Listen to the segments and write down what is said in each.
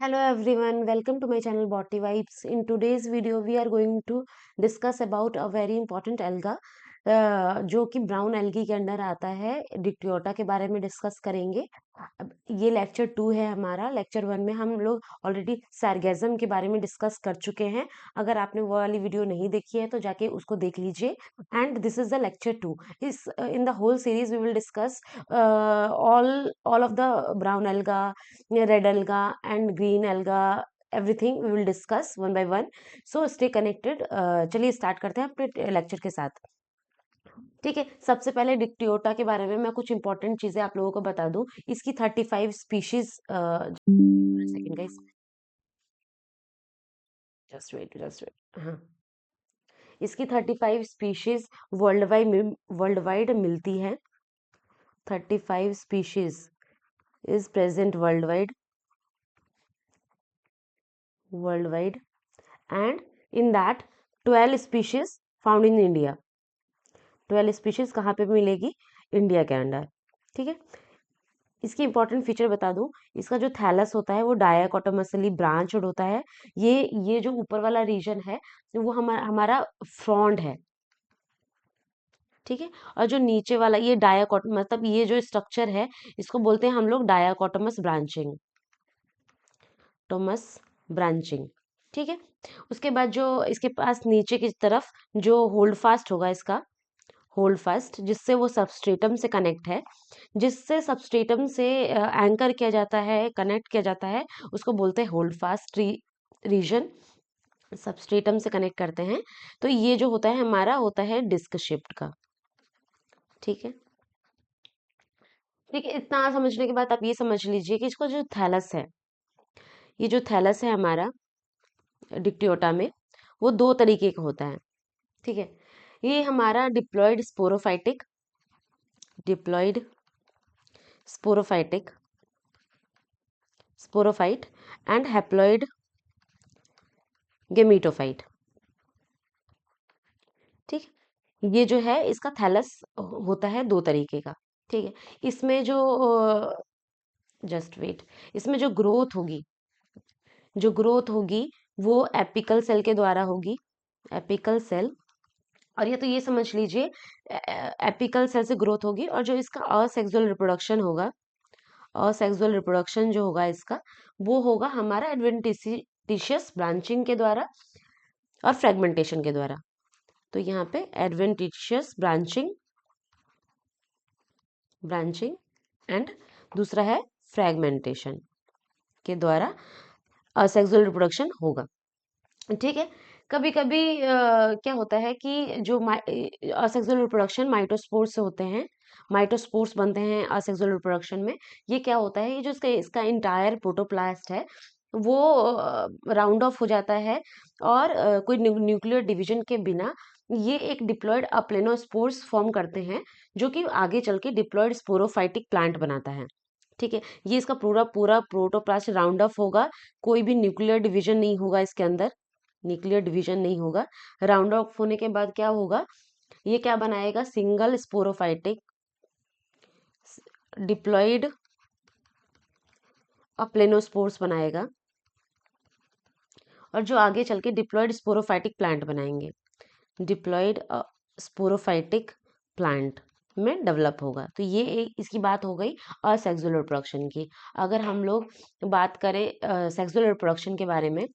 Hello everyone, welcome to my channel Botany Vibes. In today's video, we are going to discuss about a very important alga जो कि brown algae के under आता है। Dictyota के बारे में discuss करेंगे। अब ये लेक्चर 2 है हमारा। लेक्चर 1 में हम लोग ऑलरेडी सार्गेज्म के बारे में डिस्कस कर चुके हैं। अगर आपने वो वाली वीडियो नहीं देखी है तो जाके उसको देख लीजिए। And this is the lecture 2। इस in the whole series we will discuss all of the brown alga, red alga and green alga, everything we will discuss one by one. So stay connected. चलिए start करते हैं अपने lecture के साथ। ठीक है, सबसे पहले डिक्टियोटा के बारे में मैं कुछ इंपॉर्टेंट चीजें आप लोगों को बता दूं। इसकी 35 species, second guys, just wait. हाँ, इसकी 35 स्पीशीज वर्ल्ड वाइड मिलती है। 35 species is present worldwide and in that 12 species found in India। 12 species कहाँ पे मिलेगी? इंडिया के अंडर। ठीक है, इसकी इंपॉर्टेंट फीचर बता दूं। इसका जो थैलस होता है वो डायाकोटोमसली ब्रांच्ड होता है। ये जो ऊपर वाला रीजन है वो हमारा फ्रॉन्ड है। ठीक है, और जो नीचे वाला ये डायाकोट मतलब ये जो स्ट्रक्चर है इसको बोलते हैं हम लोग डायाकोटोमस ब्रांचिंग। ठीक है, उसके बाद जो इसके पास नीचे की तरफ जो होल्ड फास्ट होगा, इसका होल्ड फास्ट जिससे वो सबस्ट्रेटम से कनेक्ट है, जिससे सबस्ट्रेटम से एंकर किया जाता है, कनेक्ट किया जाता है, उसको बोलते हैं होल्ड फास्ट रीजन। सबस्ट्रेटम से कनेक्ट करते हैं तो ये जो होता है हमारा होता है डिस्क शिफ्ट का। ठीक है, ठीक है, इतना समझने के बाद आप ये समझ लीजिए कि इसको जो थैलस है, ये जो थैलस है हमारा डिक्टियोटा में, वो दो तरीके का होता है। ठीक है, ये हमारा diploid sporophyte and haploid gametophyte. ठीक, ये जो है इसका थैलस होता है दो तरीके का। ठीक है, इसमें जो जस्ट वेट इसमें जो ग्रोथ होगी वो एपिकल सेल के द्वारा होगी। एपिकल सेल, और ये तो ये समझ लीजिए एपिकल सेल से ग्रोथ होगी। और जो इसका असेक्सुअल रिप्रोडक्शन जो होगा इसका, वो होगा हमारा एडवेंटिशियस ब्रांचिंग के द्वारा और फ्रेगमेंटेशन के द्वारा। तो यहाँ पे एडवेंटिशियस ब्रांचिंग एंड दूसरा है फ्रेगमेंटेशन के द्वारा असेक्सुअल रिप्रोडक्शन होगा। ठीक है, कभी कभी क्या होता है कि जो असेक्सुअल रिप्रोडक्शन माइटोस्पोर्स से होते हैं, माइटोस्पोर्स बनते हैं असेक्सुअल रिप्रोडक्शन में। ये क्या होता है, ये जो इसका इंटायर प्रोटोप्लास्ट है वो राउंड ऑफ हो जाता है और कोई न्यूक्लियर डिवीजन के बिना ये एक डिप्लॉयड अप्लेनोस्पोर्स फॉर्म करते हैं, जो कि आगे चल के डिप्लॉयड स्पोरोफाइटिक प्लांट बनाता है। ठीक है, ये इसका पूरा पूरा प्रोटोप्लास्ट राउंड ऑफ होगा, कोई भी न्यूक्लियर डिवीजन नहीं होगा इसके अंदर, राउंड ऑफ होने के बाद क्या होगा, ये क्या बनाएगा, सिंगल स्पोरोफाइटिक डिप्लॉयड अप्लेनोस्पोर्स बनाएगा, और जो आगे चल के डिप्लॉयड स्पोरोफाइटिक प्लांट बनाएंगे। डिप्लॉयड स्पोरोफाइटिक प्लांट में डेवलप होगा। तो ये इसकी बात हो गई असेक्सुअल रिप्रोडक्शन की। अगर हम लोग बात करें सेक्सुअल रिप्रोडक्शन के बारे में,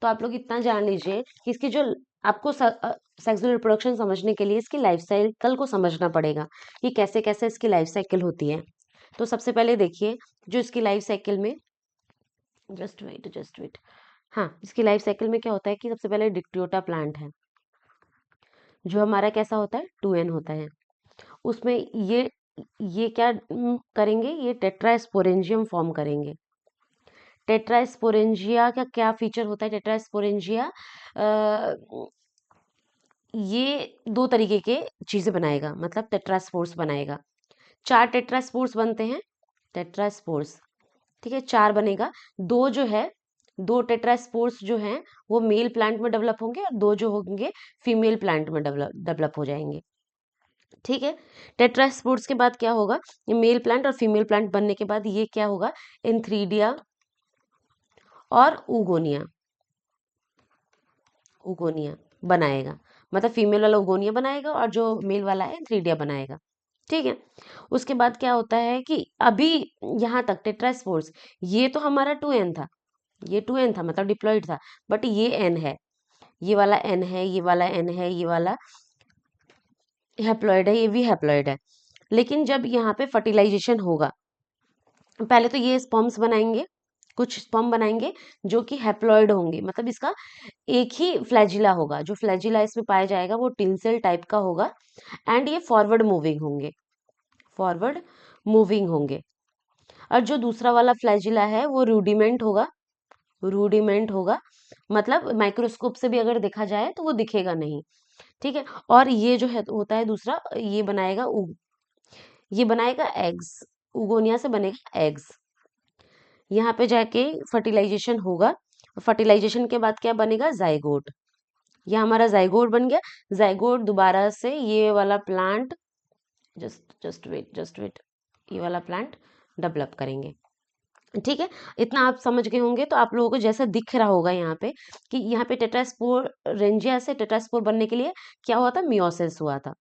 तो आप लोग इतना जान लीजिए कि इसकी जो आपको सेक्सुअल रिप्रोडक्शन समझने के लिए इसकी लाइफ साइकिल को समझना पड़ेगा कि कैसे कैसे इसकी लाइफ साइकिल होती है। तो सबसे पहले देखिए, जो इसकी लाइफ साइकिल में जस्ट वेट हाँ, इसकी लाइफ साइकिल में क्या होता है कि सबसे पहले डिक्टियोटा प्लांट है जो हमारा कैसा होता है, 2n होता है। उसमें ये क्या करेंगे, ये टेट्रास्पोरेंजियम फॉर्म करेंगे। टेट्रास्पोरेंजिया का क्या फीचर होता है, टेट्रास्पोरेंजिया ये दो तरीके के चीजें बनाएगा, मतलब टेट्रास्पोर्स बनाएगा। 4 टेट्रास्पोर्स बनते हैं, टेट्रास्पोर्स। ठीक है, 4 बनेगा। दो टेट्रास्पोर्स जो हैं वो मेल प्लांट में डेवलप होंगे और 2 जो होंगे फीमेल प्लांट में डेवलप हो जाएंगे। ठीक है, टेट्रास्पोर्स के बाद क्या होगा, ये मेल प्लांट और फीमेल प्लांट बनने के बाद ये क्या होगा, एंथ्रीडिया और उगोनिया, उगोनिया बनाएगा। मतलब फीमेल वाला उगोनिया बनाएगा और जो मेल वाला है एंथ्रीडिया बनाएगा। ठीक है। उसके बाद क्या होता है कि अभी यहाँ तक टेट्रास्पोर्स, ये तो हमारा 2n था, ये 2n था मतलब डिप्लॉइड था, बट ये n है, ये वाला n है, ये वाला n है, ये वाला हैप्लॉइड है, ये भी हैप्लॉइड है। लेकिन जब यहाँ पे फर्टिलाइजेशन होगा, पहले तो ये स्पर्म्स बनाएंगे, कुछ स्पर्म बनाएंगे जो कि हैप्लॉइड होंगे, मतलब इसका एक ही फ्लैजिला होगा, जो फ्लैजिला इसमें पाया जाएगा वो टिंसल टाइप का होगा, एंड ये फॉरवर्ड मूविंग होंगे, फॉरवर्ड मूविंग होंगे। और जो दूसरा वाला फ्लैजिला है वो रूडिमेंट होगा, रूडिमेंट होगा, मतलब माइक्रोस्कोप से भी अगर देखा जाए तो वो दिखेगा नहीं। ठीक है। और ये जो है होता है दूसरा, ये बनाएगा एग्स, उगोनिया से बनेगा एग्स। यहाँ पे जाके फर्टिलाइजेशन होगा, फर्टिलाइजेशन के बाद क्या बनेगा, जाइगोट। ये हमारा जाइगोट बन गया। जाइगोट दोबारा से ये वाला प्लांट, जस्ट वेट, ये वाला प्लांट डेवलप करेंगे। ठीक है। इतना आप समझ गए होंगे तो आप लोगों को जैसा दिख रहा होगा यहाँ पे कि यहाँ पे टेट्रास्पोर रेंजिया से टेट्रास्पोर बनने के लिए क्या हुआ था, मियोसिस हुआ था।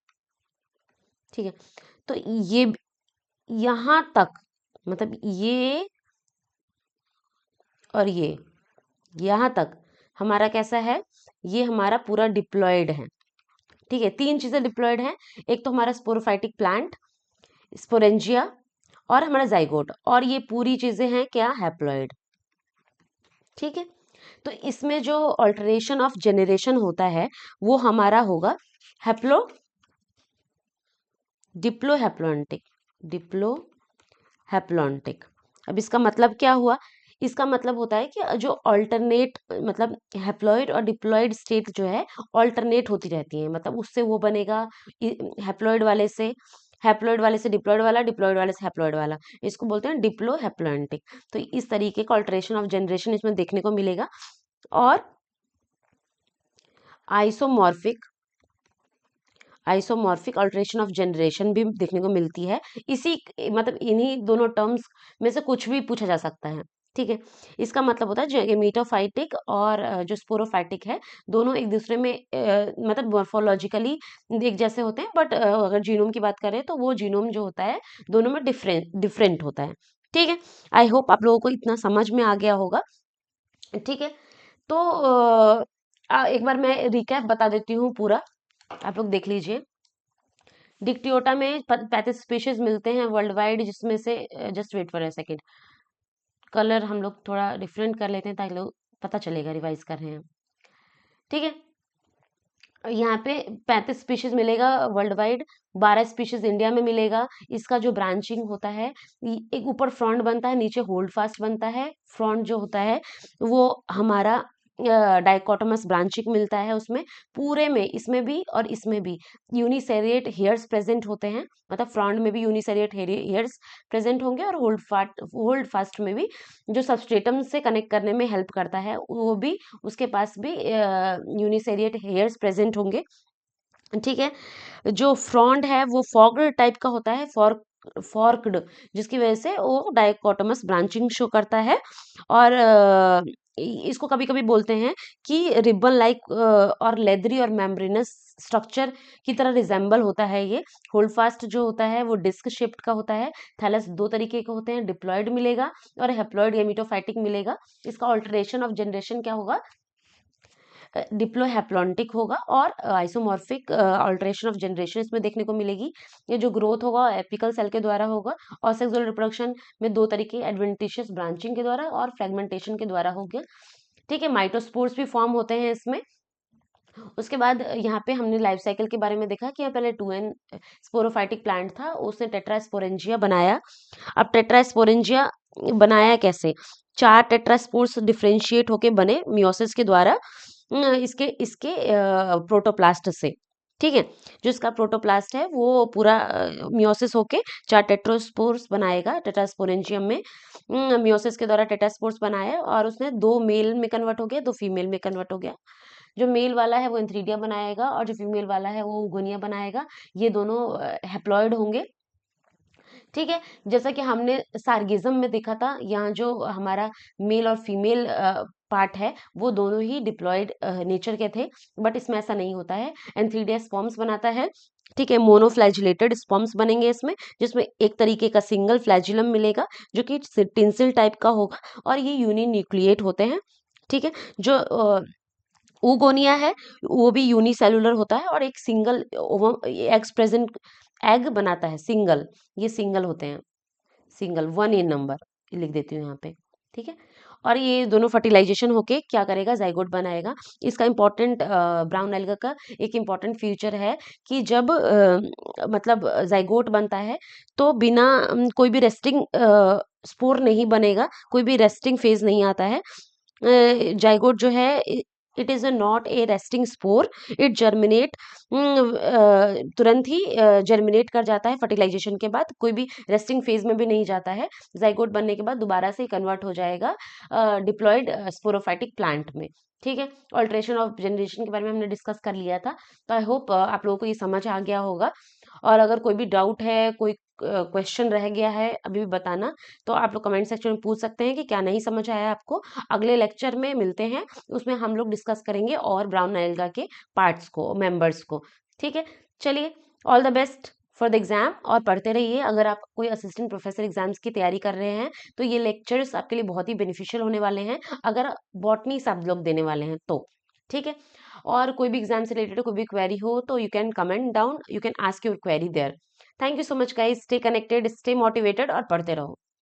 ठीक है। तो ये यहाँ तक, मतलब ये और ये यहाँ तक हमारा कैसा है, ये हमारा पूरा डिप्लॉयड है। ठीक है। तीन चीजें डिप्लॉयड हैं, एक तो हमारा स्पोरोफाइटिक प्लांट, स्पोरेंजिया, और हमारा जाइगोट, और ये पूरी चीजें हैं क्या, हैप्लॉयड। ठीक है। तो इसमें जो ऑल्टरेशन ऑफ जेनरेशन होता है वो हमारा होगा haplo Diplo haplontic, Diplo haplontic. अब इसका मतलब क्या हुआ, इसका मतलब होता है कि जो अल्टरनेट, मतलब हैप्लॉइड और डिप्लॉइड स्टेट जो है अल्टरनेट होती रहती है, मतलब उससे वो बनेगा हैप्लॉइड वाले से, हैप्लॉइड वाले से डिप्लॉइड वाला, डिप्लॉइड वाले से हैप्लॉइड वाला, इसको बोलते हैं डिप्लो हैप्लॉन्टिक। तो इस तरीके का अल्टरेशन ऑफ जनरेशन इसमें देखने को मिलेगा। और isomorphic, isomorphic alteration of generation भी देखने को मिलती है। इसी, मतलब इन्हीं दोनों टर्म्स में से कुछ भी पूछा जा सकता है। ठीक है। इसका मतलब होता है जो मीटोफाइटिक और जो स्पोरोफाइटिक है, दोनों एक दूसरे में मतलब मॉर्फोलॉजिकली एक जैसे होते हैं, बट अगर जीनोम की बात करें तो वो जीनोम जो होता है दोनों में डिफरेंट डिफरेंट होता है। ठीक है। आई होप आप लोगों को इतना समझ में आ गया होगा। ठीक है। तो एक बार मैं रिकैप बता देती हूँ पूरा, आप लोग देख लीजिए। डिक्टियोटा में 35 स्पीशीज मिलते हैं वर्ल्ड वाइड, जिसमें से just wait for a second, colour हम लोग थोड़ा डिफरेंट कर लेते हैं ताकि लोग पता चलेगा रिवाइज कर रहे हैं। ठीक है। यहाँ पे 35 स्पीशीज मिलेगा वर्ल्ड वाइड, 12 स्पीशीज इंडिया में मिलेगा। इसका जो ब्रांचिंग होता है, एक ऊपर फ्रंट बनता है, नीचे होल्ड फास्ट बनता है। फ्रंट जो होता है वो हमारा डाइकोटोमस ब्रांचिंग मिलता है उसमें, पूरे में, इसमें भी और इसमें भी यूनिसेरिएट हेयर्स प्रेजेंट होते हैं, मतलब फ्रंट में भी यूनिसेरिएट हेयर्स प्रेजेंट होंगे, और होल्ड फास्ट में भी जो सबस्ट्रेटम से कनेक्ट करने में हेल्प करता है वो भी, उसके पास भी यूनिसेरिएट हेयर्स प्रेजेंट होंगे। ठीक है। जो फ्रॉन्ड है वो फॉर्क्ड टाइप का होता है, फॉर्क्ड, जिसकी वजह से वो डाइकोटोमस ब्रांचिंग शो करता है। और इसको कभी कभी बोलते हैं कि रिबन लाइक और लेदरी और मेम्ब्रेनस स्ट्रक्चर की तरह रिजेंबल होता है ये। होल्ड फास्ट जो होता है वो डिस्क शेप्ड का होता है। थैलस दो तरीके के होते हैं, डिप्लॉयड मिलेगा और हैप्लॉयड या मीटोफाइटिक मिलेगा। इसका ऑल्टरेशन ऑफ जनरेशन क्या होगा, डिप्लोहैप्लॉन्टिक होगा। और आइसोमॉर्फिक अल्टरेशन ऑफ जनरेशन इसमें देखने को मिलेगी। ये जो ग्रोथ होगा एपिकल सेल के द्वारा होगा, और सेक्सुअल रिप्रोडक्शन में दो तरीके, एडवेंटिशियस ब्रांचिंग के द्वारा और फ्रेगमेंटेशन के द्वारा हो गया। ठीक है। माइटोस्पोर्स भी फॉर्म होते हैं इसमें। उसके बाद यहाँ पे हमने लाइफ साइकिल के बारे में देखा कि यहाँ पहले 2n स्पोरोफाइटिक प्लांट था, उसने टेट्रास्पोरेंजिया बनाया। अब टेट्रास्पोरेंजिया बनाया कैसे, 4 टेट्रास्पोर्स डिफरेंशिएट होके बने मियोसिस के द्वारा, इसके इसके प्रोटोप्लास्ट से। ठीक है। जो इसका प्रोटोप्लास्ट है वो पूरा मियोसिस होके 4 टेट्रास्पोर्स बनाएगा टेट्रास्पोरेंजियम में। मियोसिस के द्वारा टेट्रास्पोर्स बनाया और उसने 2 मेल में कन्वर्ट हो गया, 2 फीमेल में कन्वर्ट हो गया। जो मेल वाला है वो एंथ्रीडिया बनाएगा और जो फीमेल वाला है वो उगोनिया बनाएगा। ये दोनों हैप्लॉइड होंगे। ठीक है, जैसा कि हमने सार्गिज्म में देखा था, यहाँ जो हमारा मेल और फीमेल पार्ट है वो दोनों ही डिप्लॉयड नेचर के थे, बट इसमें ऐसा नहीं होता है। एंथीडिया स्पर्म्स बनाता है, ठीक है, मोनोफ्लैजिलेटेड स्पर्म्स बनेंगे इसमें, जिसमें एक तरीके का सिंगल फ्लैजिलम मिलेगा जो कि टिंसिल टाइप का होगा, और ये यूनिन्यूक्लिएट होते हैं। ठीक है, जो oogonia है वो भी यूनिसेलुलर होता है, और एक सिंगल एग्स प्रेजेंट एग बनाता है, सिंगल, ये सिंगल होते हैं, सिंगल 1 इन नंबर, लिख देती हूँ यहाँ पे। ठीक है, और ये दोनों फर्टिलाइजेशन होके क्या करेगा, जाइगोट बनाएगा। इसका इम्पोर्टेंट ब्राउन एल्गा का एक इम्पोर्टेंट फ्यूचर है कि जब मतलब जाइगोट बनता है तो बिना कोई भी रेस्टिंग स्पोर नहीं बनेगा, कोई भी रेस्टिंग फेज नहीं आता है। जाइगोट जो है it is not a resting spore, it germinate, तुरंत ही जर्मिनेट कर जाता है फर्टिलाइजेशन के बाद, कोई भी रेस्टिंग फेज में भी नहीं जाता है। जाइगोट बनने के बाद दोबारा से कन्वर्ट हो जाएगा डिप्लॉयड स्पोरोफाइटिक प्लांट में। ठीक है, ऑल्ट्रेशन ऑफ जनरेशन के बारे में हमने डिस्कस कर लिया था, तो आई होप आप लोगों को ये समझ आ गया होगा। और अगर कोई भी डाउट है, कोई क्वेश्चन रह गया है, अभी भी बताना, तो आप लोग कमेंट सेक्शन में पूछ सकते हैं कि क्या नहीं समझ आया आपको। अगले लेक्चर में मिलते हैं, उसमें हम लोग डिस्कस करेंगे और ब्राउन एल्गा के पार्ट्स को, मेंबर्स को। ठीक है, चलिए, all the best for the exam, और पढ़ते रहिए। अगर आप कोई असिस्टेंट प्रोफेसर एग्जाम्स की तैयारी कर रहे हैं तो ये लेक्चर्स आपके लिए बहुत ही बेनिफिशियल होने वाले हैं, अगर बॉटनी सब लोग देने वाले हैं तो। ठीक है, और कोई भी एग्जाम से रिलेटेड कोई भी क्वेरी हो तो you can comment down, you can ask your query there. Thank you so much guys, stay connected, stay motivated और पढ़ते रहो।